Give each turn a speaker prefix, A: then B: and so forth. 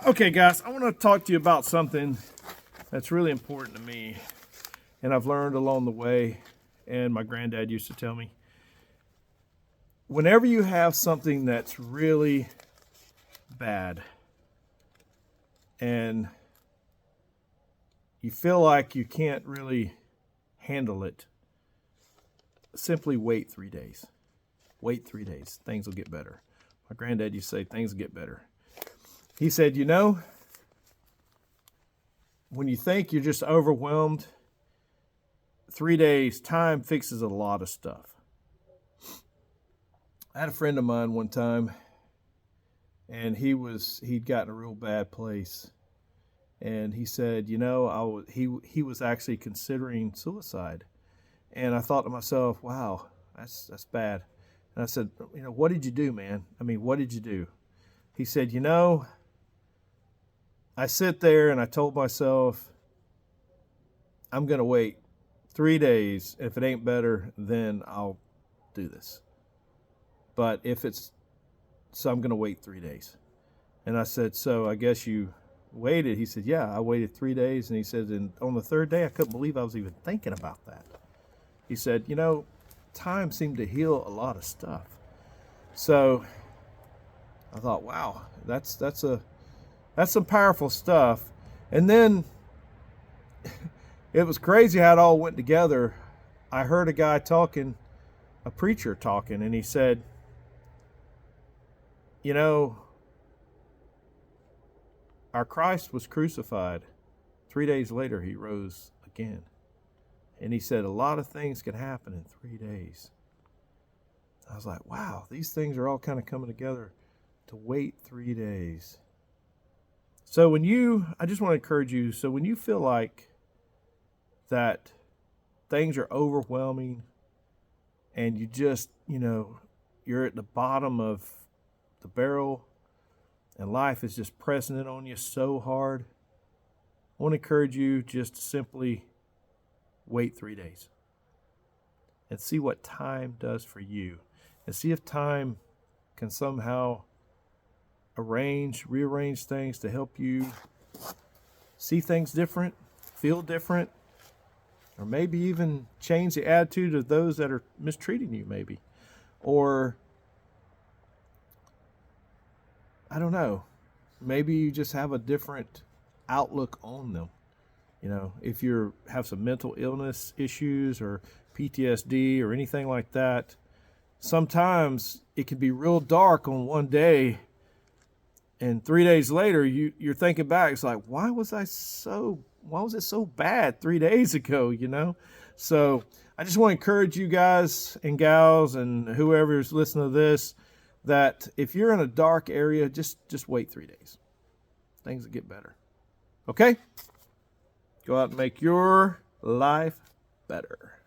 A: Okay, guys, I want to talk to you about something that's really important to me, and I've learned along the way, and my granddad used to tell me. Whenever you have something that's really bad and you feel like you can't really handle it, simply wait 3 days. Wait 3 days. Things will get better. My granddad used to say things will get better. He said, when you think you're just overwhelmed, 3 days, time fixes a lot of stuff. I had a friend of mine one time, and he'd gotten a real bad place. And he said, he was actually considering suicide. And I thought to myself, wow, that's bad. And I said, what did you do, man? I mean, what did you do? He said, I sit there and I told myself, I'm going to wait 3 days. If it ain't better, then I'll do this. But so I'm going to wait 3 days. And I said, so I guess you waited. He said, yeah, I waited 3 days. And he said, and on the third day, I couldn't believe I was even thinking about that. He said, time seemed to heal a lot of stuff. So I thought, wow, that's some powerful stuff. And then it was crazy how it all went together. I heard a preacher talking, and he said, our Christ was crucified. 3 days later, he rose again. And he said a lot of things can happen in 3 days. I was like, wow, these things are all kind of coming together to wait 3 days. So I just want to encourage you, so when you feel like that things are overwhelming and you just, you're at the bottom of the barrel and life is just pressing it on you so hard, I want to encourage you just to simply wait 3 days and see what time does for you, and see if time can somehow rearrange things to help you see things different, feel different, or maybe even change the attitude of those that are mistreating you, maybe. Or, I don't know, maybe you just have a different outlook on them. If you have some mental illness issues or PTSD or anything like that, sometimes it can be real dark on one day, and 3 days later you're thinking back, it's like, why was it so bad 3 days ago? So I just want to encourage you guys and gals and whoever's listening to this, that if you're in a dark area, just wait 3 days. Things will get better. Okay? Go out and make your life better.